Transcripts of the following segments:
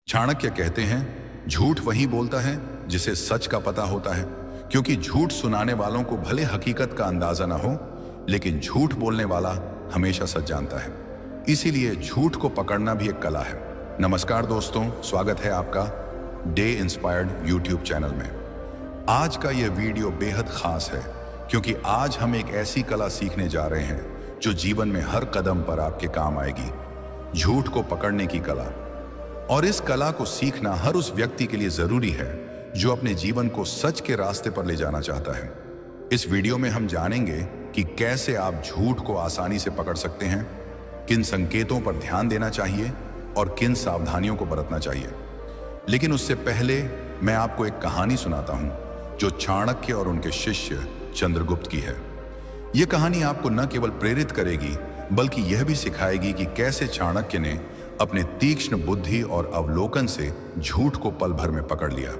चाणक्य कहते हैं, झूठ वही बोलता है जिसे सच का पता होता है, क्योंकि झूठ सुनाने वालों को भले हकीकत का अंदाजा ना हो, लेकिन झूठ बोलने वाला हमेशा सच जानता है। इसीलिए झूठ को पकड़ना भी एक कला है। नमस्कार दोस्तों, स्वागत है आपका डे इंस्पायर्ड यूट्यूब चैनल में। आज का यह वीडियो बेहद खास है, क्योंकि आज हम एक ऐसी कला सीखने जा रहे हैं जो जीवन में हर कदम पर आपके काम आएगी। झूठ को पकड़ने की कला। और इस कला को सीखना हर उस व्यक्ति के लिए जरूरी है जो अपने जीवन को सच के रास्ते पर ले जाना चाहता है। इस वीडियो में हम जानेंगे कि कैसे आप झूठ को आसानी से पकड़ सकते हैं, किन संकेतों पर ध्यान देना चाहिए और किन सावधानियों को बरतना चाहिए। लेकिन उससे पहले मैं आपको एक कहानी सुनाता हूं जो चाणक्य और उनके शिष्य चंद्रगुप्त की है। यह कहानी आपको न केवल प्रेरित करेगी, बल्कि यह भी सिखाएगी कि कैसे चाणक्य ने अपने तीक्ष्ण बुद्धि और अवलोकन से झूठ को पल भर में पकड़ लिया।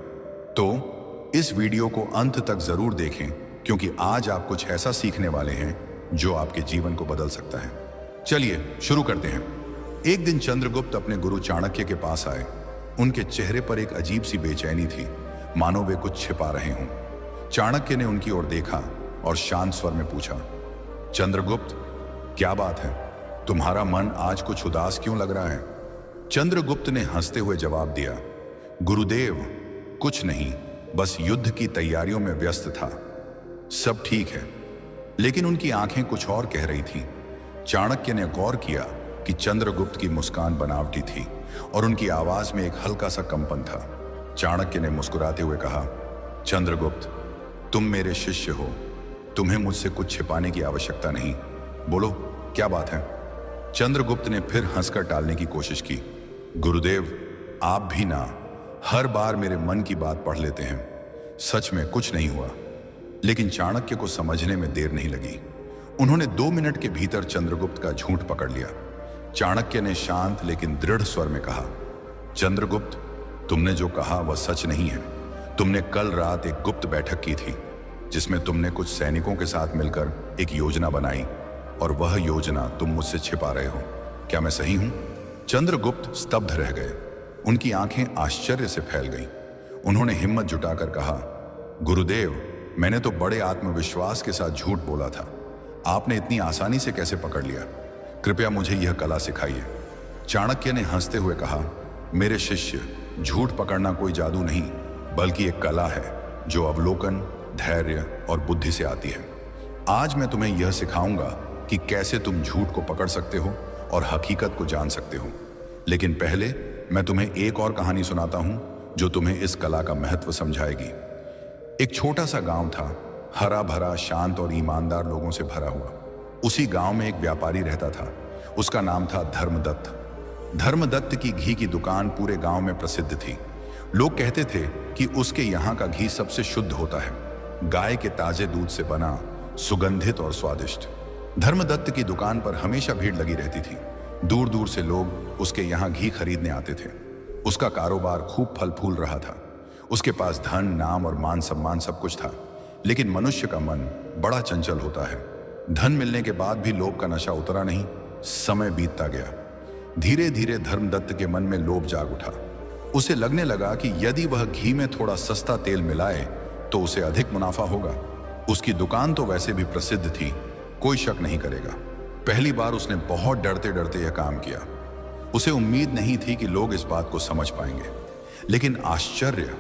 तो इस वीडियो को अंत तक जरूर देखें, क्योंकि आज आप कुछ ऐसा सीखने वाले हैं जो आपके जीवन को बदल सकता है। चलिए शुरू करते हैं। एक दिन चंद्रगुप्त अपने गुरु चाणक्य के पास आए। उनके चेहरे पर एक अजीब सी बेचैनी थी, मानो वे कुछ छिपा रहे हों। चाणक्य ने उनकी ओर देखा और शांत स्वर में पूछा, चंद्रगुप्त, क्या बात है? तुम्हारा मन आज कुछ उदास क्यों लग रहा है? चंद्रगुप्त ने हंसते हुए जवाब दिया, गुरुदेव, कुछ नहीं, बस युद्ध की तैयारियों में व्यस्त था। सब ठीक है। लेकिन उनकी आंखें कुछ और कह रही थीं। चाणक्य ने गौर किया कि चंद्रगुप्त की मुस्कान बनावटी थी और उनकी आवाज में एक हल्का सा कंपन था। चाणक्य ने मुस्कुराते हुए कहा, चंद्रगुप्त, तुम मेरे शिष्य हो, तुम्हें मुझसे कुछ छिपाने की आवश्यकता नहीं। बोलो, क्या बात है? चंद्रगुप्त ने फिर हंसकर टालने की कोशिश की। गुरुदेव, आप भी ना हर बार मेरे मन की बात पढ़ लेते हैं। सच में कुछ नहीं हुआ। लेकिन चाणक्य को समझने में देर नहीं लगी। उन्होंने 2 मिनट के भीतर चंद्रगुप्त का झूठ पकड़ लिया। चाणक्य ने शांत लेकिन दृढ़ स्वर में कहा, चंद्रगुप्त, तुमने जो कहा वह सच नहीं है। तुमने कल रात एक गुप्त बैठक की थी, जिसमें तुमने कुछ सैनिकों के साथ मिलकर एक योजना बनाई, और वह योजना तुम मुझसे छिपा रहे हो। क्या मैं सही हूं? चंद्रगुप्त स्तब्ध रह गए। उनकी आंखें आश्चर्य से फैल गईं। उन्होंने हिम्मत जुटाकर कहा, गुरुदेव, मैंने तो बड़े आत्मविश्वास के साथ झूठ बोला था। आपने इतनी आसानी से कैसे पकड़ लिया? कृपया मुझे यह कला सिखाइए। चाणक्य ने हंसते हुए कहा, मेरे शिष्य, झूठ पकड़ना कोई जादू नहीं, बल्कि एक कला है जो अवलोकन, धैर्य और बुद्धि से आती है। आज मैं तुम्हें यह सिखाऊंगा कि कैसे तुम झूठ को पकड़ सकते हो और हकीकत को जान सकते हो। लेकिन पहले मैं तुम्हें एक और कहानी सुनाता हूं जो तुम्हें इस कला का महत्व समझाएगी। एक छोटा सा गांव था, हरा भरा, शांत और ईमानदार लोगों से भरा हुआ। उसी गांव में एक व्यापारी रहता था। उसका नाम था धर्मदत्त। धर्मदत्त की घी की दुकान पूरे गांव में प्रसिद्ध थी। लोग कहते थे कि उसके यहाँ का घी सबसे शुद्ध होता है, गाय के ताजे दूध से बना, सुगंधित और स्वादिष्ट। धर्मदत्त की दुकान पर हमेशा भीड़ लगी रहती थी। दूर दूर से लोग उसके यहाँ घी खरीदने आते थे। उसका कारोबार खूब फल फूल रहा था। उसके पास धन, नाम और मान सम्मान सब कुछ था। लेकिन मनुष्य का मन बड़ा चंचल होता है। धन मिलने के बाद भी लोभ का नशा उतरा नहीं। समय बीतता गया। धीरे धीरे धर्मदत्त के मन में लोभ जाग उठा। उसे लगने लगा कि यदि वह घी में थोड़ा सस्ता तेल मिलाए तो उसे अधिक मुनाफा होगा। उसकी दुकान तो वैसे भी प्रसिद्ध थी, कोई शक नहीं करेगा। पहली बार उसने बहुत डरते डरते यह काम किया। उसे उम्मीद नहीं थी कि लोग इस बात को समझ पाएंगे। लेकिन आश्चर्य,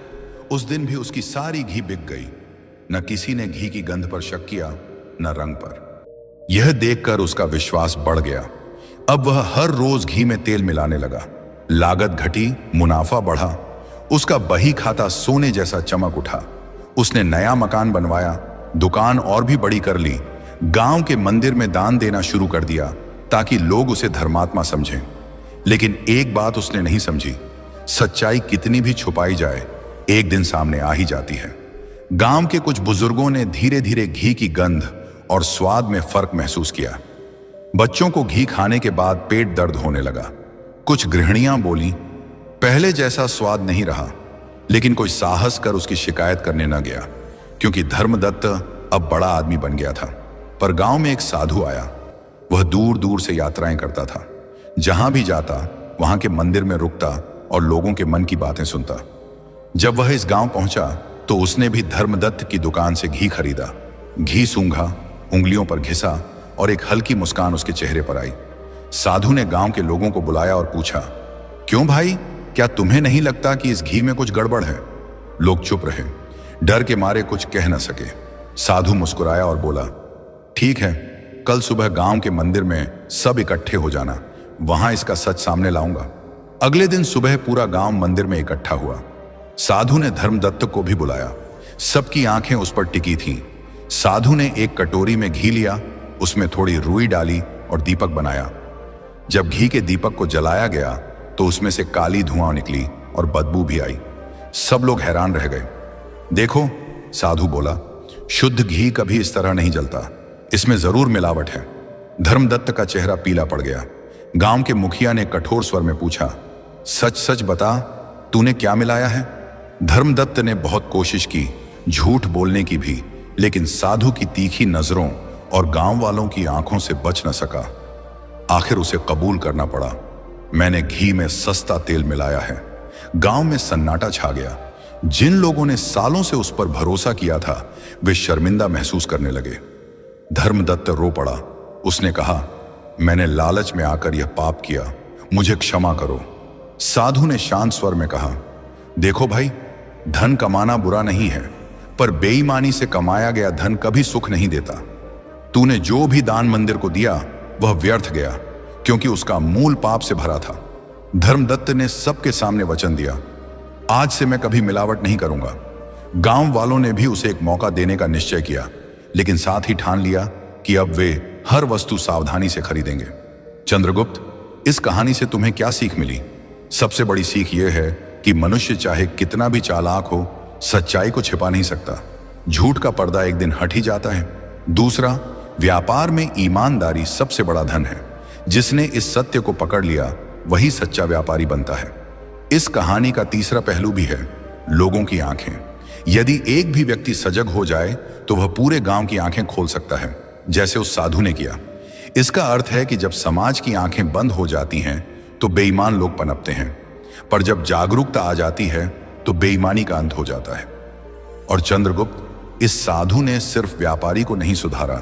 उस दिन भी उसकी सारी घी बिक गई। न किसी ने घी की गंध पर शक किया, न रंग पर। यह देखकर उसका विश्वास बढ़ गया। अब वह हर रोज घी में तेल मिलाने लगा। लागत घटी, मुनाफा बढ़ा। उसका बही खाता सोने जैसा चमक उठा। उसने नया मकान बनवाया, दुकान और भी बड़ी कर ली, गांव के मंदिर में दान देना शुरू कर दिया ताकि लोग उसे धर्मात्मा समझें। लेकिन एक बात उसने नहीं समझी, सच्चाई कितनी भी छुपाई जाए, एक दिन सामने आ ही जाती है। गांव के कुछ बुजुर्गों ने धीरे धीरे घी की गंध और स्वाद में फर्क महसूस किया। बच्चों को घी खाने के बाद पेट दर्द होने लगा। कुछ गृहिणियां बोली, पहले जैसा स्वाद नहीं रहा। लेकिन कोई साहस कर उसकी शिकायत करने न गया, क्योंकि धर्मदत्त अब बड़ा आदमी बन गया था। पर गांव में एक साधु आया। वह दूर दूर से यात्राएं करता था। जहां भी जाता वहां के मंदिर में रुकता और लोगों के मन की बातें सुनता। जब वह इस गांव पहुंचा तो उसने भी धर्मदत्त की दुकान से घी खरीदा। घी सूंघा, उंगलियों पर घिसा और एक हल्की मुस्कान उसके चेहरे पर आई। साधु ने गांव के लोगों को बुलाया और पूछा, क्यों भाई, क्या तुम्हें नहीं लगता कि इस घी में कुछ गड़बड़ है? लोग चुप रहे, डर के मारे कुछ कह न सके। साधु मुस्कुराया और बोला, ठीक है, कल सुबह गांव के मंदिर में सब इकट्ठे हो जाना, वहां इसका सच सामने लाऊंगा। अगले दिन सुबह पूरा गांव मंदिर में इकट्ठा हुआ। साधु ने धर्मदत्त को भी बुलाया। सबकी आंखें उस पर टिकी थीं। साधु ने एक कटोरी में घी लिया, उसमें थोड़ी रुई डाली और दीपक बनाया। जब घी के दीपक को जलाया गया तो उसमें से काली धुआं निकली और बदबू भी आई। सब लोग हैरान रह गए। देखो, साधु बोला, शुद्ध घी कभी इस तरह नहीं जलता, इसमें जरूर मिलावट है। धर्मदत्त का चेहरा पीला पड़ गया। गांव के मुखिया ने कठोर स्वर में पूछा, सच सच बता, तूने क्या मिलाया है? धर्मदत्त ने बहुत कोशिश की झूठ बोलने की भी, लेकिन साधु की तीखी नजरों और गांव वालों की आंखों से बच न सका। आखिर उसे कबूल करना पड़ा, मैंने घी में सस्ता तेल मिलाया है। गांव में सन्नाटा छा गया। जिन लोगों ने सालों से उस पर भरोसा किया था वे शर्मिंदा महसूस करने लगे। धर्मदत्त रो पड़ा। उसने कहा, मैंने लालच में आकर यह पाप किया, मुझे क्षमा करो। साधु ने शांत स्वर में कहा, देखो भाई, धन कमाना बुरा नहीं है, पर बेईमानी से कमाया गया धन कभी सुख नहीं देता। तूने जो भी दान मंदिर को दिया वह व्यर्थ गया, क्योंकि उसका मूल पाप से भरा था। धर्मदत्त ने सबके सामने वचन दिया, आज से मैं कभी मिलावट नहीं करूंगा। गांव वालों ने भी उसे एक मौका देने का निश्चय किया, लेकिन साथ ही ठान लिया कि अब वे हर वस्तु सावधानी से खरीदेंगे। चंद्रगुप्त, इस कहानी से तुम्हें क्या सीख मिली? सबसे बड़ी सीख यह है कि मनुष्य चाहे कितना भी चालाक हो, सच्चाई को छिपा नहीं सकता। झूठ का पर्दा एक दिन हट ही जाता है। दूसरा, व्यापार में ईमानदारी सबसे बड़ा धन है। जिसने इस सत्य को पकड़ लिया वही सच्चा व्यापारी बनता है। इस कहानी का तीसरा पहलू भी है, लोगों की आंखें। यदि एक भी व्यक्ति सजग हो जाए तो वह पूरे गांव की आंखें खोल सकता है, जैसे उस साधु ने किया। इसका अर्थ है कि जब समाज की आंखें बंद हो जाती हैं तो बेईमान लोग पनपते हैं, पर जब जागरूकता आ जाती है तो बेईमानी का अंत हो जाता है। और चंद्रगुप्त, इस साधु ने सिर्फ व्यापारी को नहीं सुधारा,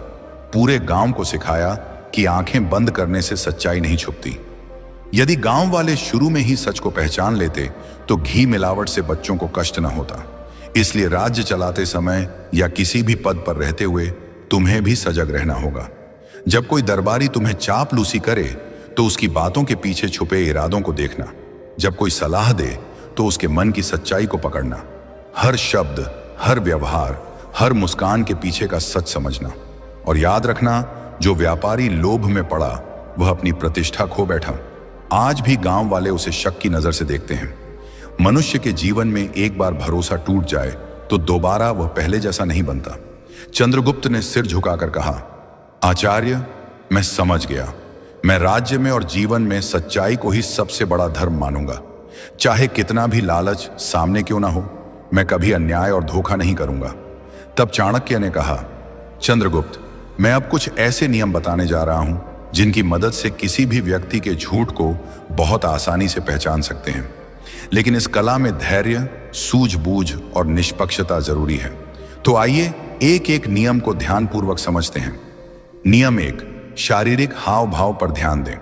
पूरे गांव को सिखाया कि आंखें बंद करने से सच्चाई नहीं छुपती। यदि गांव वाले शुरू में ही सच को पहचान लेते तो घी मिलावट से बच्चों को कष्ट न होता। इसलिए राज्य चलाते समय या किसी भी पद पर रहते हुए तुम्हें भी सजग रहना होगा। जब कोई दरबारी तुम्हें चापलूसी करे तो उसकी बातों के पीछे छुपे इरादों को देखना। जब कोई सलाह दे तो उसके मन की सच्चाई को पकड़ना। हर शब्द, हर व्यवहार, हर मुस्कान के पीछे का सच समझना। और याद रखना, जो व्यापारी लोभ में पड़ा वह अपनी प्रतिष्ठा खो बैठा। आज भी गांव वाले उसे शक की नजर से देखते हैं। मनुष्य के जीवन में एक बार भरोसा टूट जाए तो दोबारा वह पहले जैसा नहीं बनता। चंद्रगुप्त ने सिर झुकाकर कहा, आचार्य, मैं समझ गया। मैं राज्य में और जीवन में सच्चाई को ही सबसे बड़ा धर्म मानूंगा। चाहे कितना भी लालच सामने क्यों ना हो, मैं कभी अन्याय और धोखा नहीं करूंगा। तब चाणक्य ने कहा, चंद्रगुप्त, मैं अब कुछ ऐसे नियम बताने जा रहा हूं जिनकी मदद से किसी भी व्यक्ति के झूठ को बहुत आसानी से पहचान सकते हैं। लेकिन इस कला में धैर्य, सूझबूझ और निष्पक्षता जरूरी है। तो आइए एक एक नियम को ध्यानपूर्वक समझते हैं। नियम 1, शारीरिक हाव भाव पर ध्यान दें।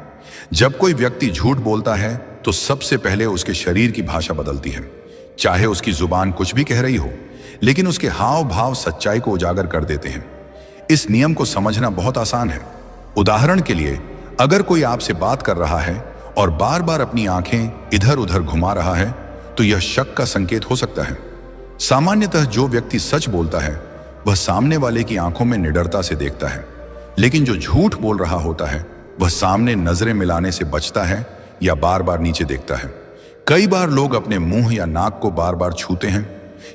जब कोई व्यक्ति झूठ बोलता है तो सबसे पहले उसके शरीर की भाषा बदलती है। चाहे उसकी जुबान कुछ भी कह रही हो, लेकिन उसके हाव भाव सच्चाई को उजागर कर देते हैं। इस नियम को समझना बहुत आसान है। उदाहरण के लिए, अगर कोई आपसे बात कर रहा है और बार बार अपनी आंखें इधर उधर घुमा रहा है तो यह शक का संकेत हो सकता है। सामान्यतः जो व्यक्ति सच बोलता है वह सामने वाले की आंखों में निडरता से देखता है, लेकिन जो झूठ बोल रहा होता है वह सामने नजरें मिलाने से बचता है या बार बार नीचे देखता है। कई बार लोग अपने मुंह या नाक को बार बार छूते हैं।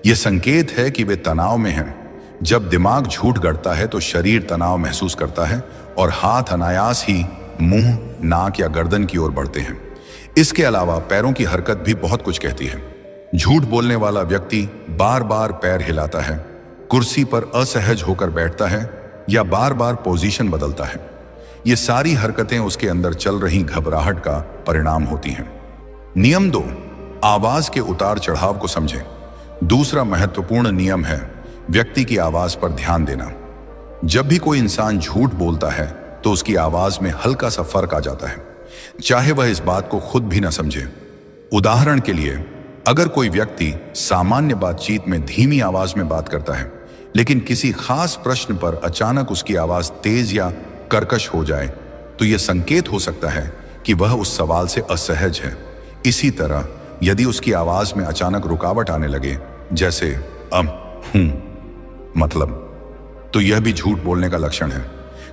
यह संकेत है कि वे तनाव में हैं। जब दिमाग झूठ गढ़ता है तो शरीर तनाव महसूस करता है और हाथ अनायास ही मुंह, नाक या गर्दन की ओर बढ़ते हैं। इसके अलावा पैरों की हरकत भी बहुत कुछ कहती है। झूठ बोलने वाला व्यक्ति बार बार पैर हिलाता है, कुर्सी पर असहज होकर बैठता है या बार बार पोजीशन बदलता है। ये सारी हरकतें उसके अंदर चल रही घबराहट का परिणाम होती हैं। नियम 2, आवाज के उतार चढ़ाव को समझें। दूसरा महत्वपूर्ण नियम है व्यक्ति की आवाज पर ध्यान देना। जब भी कोई इंसान झूठ बोलता है तो उसकी आवाज में हल्का सा फर्क आ जाता है, चाहे वह इस बात को खुद भी ना समझे। उदाहरण के लिए, अगर कोई व्यक्ति सामान्य बातचीत में धीमी आवाज में बात करता है, लेकिन किसी खास प्रश्न पर अचानक उसकी आवाज तेज या कर्कश हो जाए, तो यह संकेत हो सकता है कि वह उस सवाल से असहज है। इसी तरह यदि उसकी आवाज में अचानक रुकावट आने लगे, जैसे मतलब, तो यह भी झूठ बोलने का लक्षण है।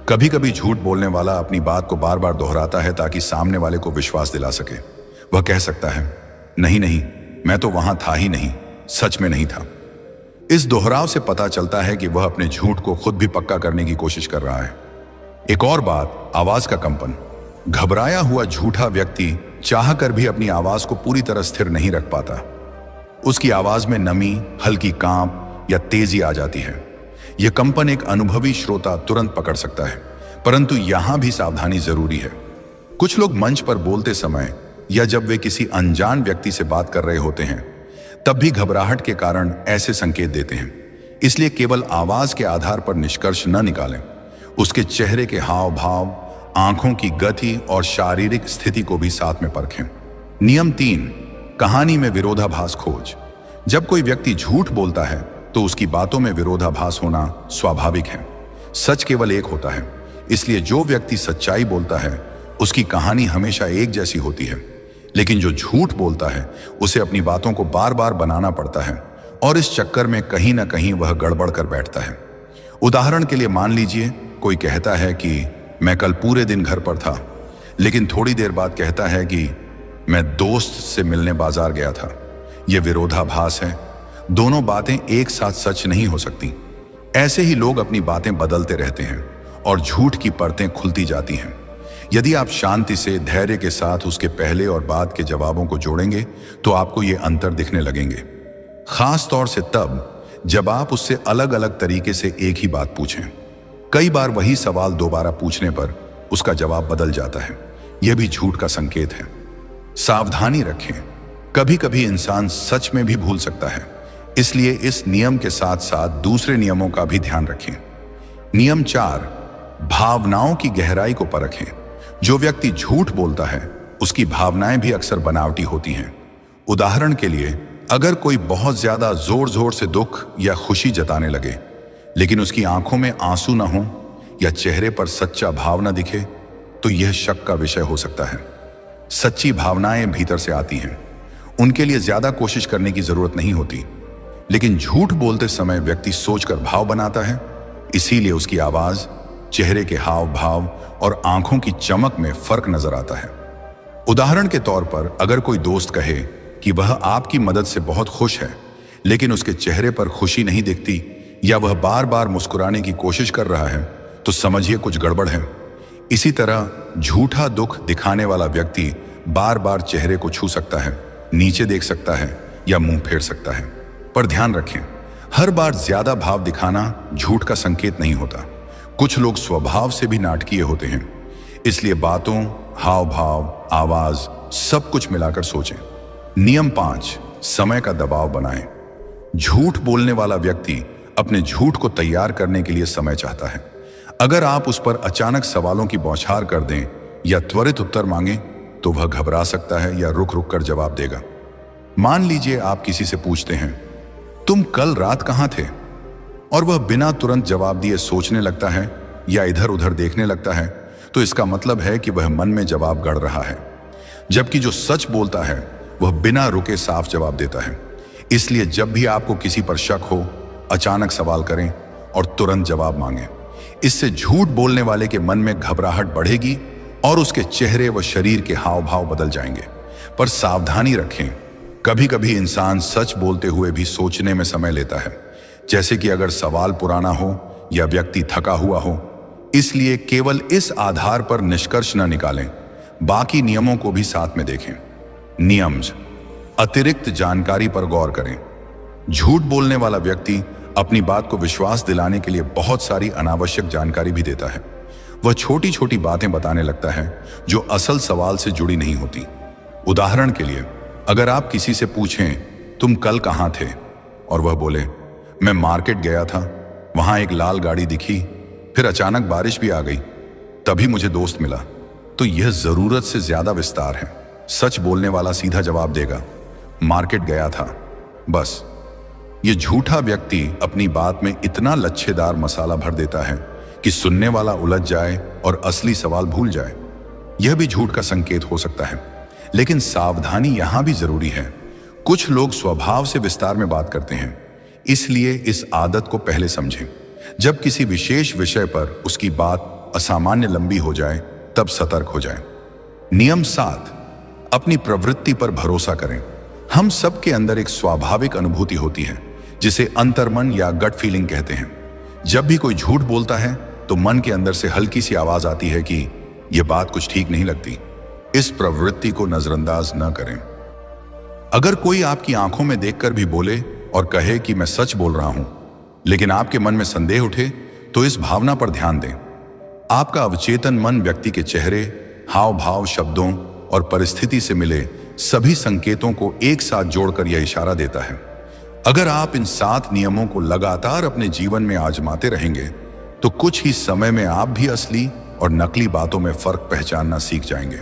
कभी कभी झूठ बोलने वाला अपनी बात को बार बार दोहराता है ताकि सामने वाले को विश्वास दिला सके। वह कह सकता है, नहीं नहीं, मैं तो वहां था ही नहीं, सच में नहीं था। इस दोहराव से पता चलता है कि वह अपने झूठ को खुद भी पक्का करने की कोशिश कर रहा है। एक और बात, आवाज का कंपन। घबराया हुआ झूठा व्यक्ति चाहकर भी अपनी आवाज को पूरी तरह स्थिर नहीं रख पाता। उसकी आवाज में नमी, हल्की कांप या तेजी आ जाती है। यह कंपन एक अनुभवी श्रोता तुरंत पकड़ सकता है, परंतु यहां भी सावधानी जरूरी है। कुछ लोग मंच पर बोलते समय या जब वे किसी अनजान व्यक्ति से बात कर रहे होते हैं, तब भी घबराहट के कारण ऐसे संकेत देते हैं। इसलिए केवल आवाज के आधार पर निष्कर्ष न निकालें। उसके चेहरे के हाव भाव, आंखों की गति और शारीरिक स्थिति को भी साथ में परखें। नियम 3, कहानी में विरोधाभास खोज। जब कोई व्यक्ति झूठ बोलता है तो उसकी बातों में विरोधाभास होना स्वाभाविक है। सच केवल एक होता है, इसलिए जो व्यक्ति सच्चाई बोलता है उसकी कहानी हमेशा एक जैसी होती है, लेकिन जो झूठ बोलता है उसे अपनी बातों को बार बार बनाना पड़ता है और इस चक्कर में कहीं ना कहीं वह गड़बड़ कर बैठता है। उदाहरण के लिए मान लीजिए कोई कहता है कि मैं कल पूरे दिन घर पर था, लेकिन थोड़ी देर बाद कहता है कि मैं दोस्त से मिलने बाजार गया था। यह विरोधाभास है। दोनों बातें एक साथ सच नहीं हो सकती। ऐसे ही लोग अपनी बातें बदलते रहते हैं और झूठ की परतें खुलती जाती हैं। यदि आप शांति से, धैर्य के साथ उसके पहले और बाद के जवाबों को जोड़ेंगे तो आपको ये अंतर दिखने लगेंगे। खास तौर से तब जब आप उससे अलग अलग तरीके से एक ही बात पूछें। कई बार वही सवाल दोबारा पूछने पर उसका जवाब बदल जाता है। यह भी झूठ का संकेत है। सावधानी रखें, कभी कभी इंसान सच में भी भूल सकता है, इसलिए इस नियम के साथ साथ दूसरे नियमों का भी ध्यान रखें। नियम 4, भावनाओं की गहराई को परखें। जो व्यक्ति झूठ बोलता है उसकी भावनाएं भी अक्सर बनावटी होती हैं। उदाहरण के लिए, अगर कोई बहुत ज्यादा जोर जोर से दुख या खुशी जताने लगे, लेकिन उसकी आंखों में आंसू न हो या चेहरे पर सच्चा भाव न दिखे, तो यह शक का विषय हो सकता है। सच्ची भावनाएं भीतर से आती हैं, उनके लिए ज्यादा कोशिश करने की जरूरत नहीं होती, लेकिन झूठ बोलते समय व्यक्ति सोचकर भाव बनाता है, इसीलिए उसकी आवाज, चेहरे के हाव भाव और आंखों की चमक में फर्क नजर आता है। उदाहरण के तौर पर, अगर कोई दोस्त कहे कि वह आपकी मदद से बहुत खुश है, लेकिन उसके चेहरे पर खुशी नहीं दिखती या वह बार बार मुस्कुराने की कोशिश कर रहा है, तो समझिए कुछ गड़बड़ है। इसी तरह झूठा दुख दिखाने वाला व्यक्ति बार बार चेहरे को छू सकता है, नीचे देख सकता है या मुंह फेर सकता है। पर ध्यान रखें, हर बार ज्यादा भाव दिखाना झूठ का संकेत नहीं होता। कुछ लोग स्वभाव से भी नाटकीय होते हैं, इसलिए बातों, हाव भाव, आवाज सब कुछ मिलाकर सोचें। नियम 5, समय का दबाव बनाएं। झूठ बोलने वाला व्यक्ति अपने झूठ को तैयार करने के लिए समय चाहता है। अगर आप उस पर अचानक सवालों की बौछार कर दें या त्वरित उत्तर मांगें, तो वह घबरा सकता है या रुक रुक कर जवाब देगा। मान लीजिए आप किसी से पूछते हैं, तुम कल रात कहां थे, और वह बिना तुरंत जवाब दिए सोचने लगता है या इधर उधर देखने लगता है, तो इसका मतलब है कि वह मन में जवाब गढ़ रहा है। जबकि जो सच बोलता है वह बिना रुके साफ जवाब देता है। इसलिए जब भी आपको किसी पर शक हो, अचानक सवाल करें और तुरंत जवाब मांगें। इससे झूठ बोलने वाले के मन में घबराहट बढ़ेगी और उसके चेहरे व शरीर के हाव भाव बदल जाएंगे। पर सावधानी रखें, कभी कभी इंसान सच बोलते हुए भी सोचने में समय लेता है, जैसे कि अगर सवाल पुराना हो या व्यक्ति थका हुआ हो। इसलिए केवल इस आधार पर निष्कर्ष न निकालें, बाकी नियमों को भी साथ में देखें। नियम, अतिरिक्त जानकारी पर गौर करें। झूठ बोलने वाला व्यक्ति अपनी बात को विश्वास दिलाने के लिए बहुत सारी अनावश्यक जानकारी भी देता है। वह छोटी छोटी बातें बताने लगता है जो असल सवाल से जुड़ी नहीं होती। उदाहरण के लिए, अगर आप किसी से पूछें तुम कल कहाँ थे और वह बोले मैं मार्केट गया था, वहां एक लाल गाड़ी दिखी, फिर अचानक बारिश भी आ गई, तभी मुझे दोस्त मिला, तो यह जरूरत से ज्यादा विस्तार है। सच बोलने वाला सीधा जवाब देगा मार्केट गया था, बस। यह झूठा व्यक्ति अपनी बात में इतना लच्छेदार मसाला भर देता है कि सुनने वाला उलझ जाए और असली सवाल भूल जाए। यह भी झूठ का संकेत हो सकता है, लेकिन सावधानी यहां भी जरूरी है। कुछ लोग स्वभाव से विस्तार में बात करते हैं, इसलिए इस आदत को पहले समझें। जब किसी विशेष विषय पर उसकी बात असामान्य लंबी हो जाए तब सतर्क हो जाएं। नियम 7, अपनी प्रवृत्ति पर भरोसा करें। हम सबके अंदर एक स्वाभाविक अनुभूति होती है जिसे अंतर्मन या गट फीलिंग कहते हैं। जब भी कोई झूठ बोलता है तो मन के अंदर से हल्की सी आवाज आती है कि यह बात कुछ ठीक नहीं लगती। इस प्रवृत्ति को नजरअंदाज न करें। अगर कोई आपकी आंखों में देखकर भी बोले और कहे कि मैं सच बोल रहा हूं, लेकिन आपके मन में संदेह उठे, तो इस भावना पर ध्यान दें। आपका अवचेतन मन व्यक्ति के चेहरे, हाव भाव, शब्दों और परिस्थिति से मिले सभी संकेतों को एक साथ जोड़कर यह इशारा देता है। अगर आप इन 7 नियमों को लगातार अपने जीवन में आजमाते रहेंगे तो कुछ ही समय में आप भी असली और नकली बातों में फर्क पहचानना सीख जाएंगे।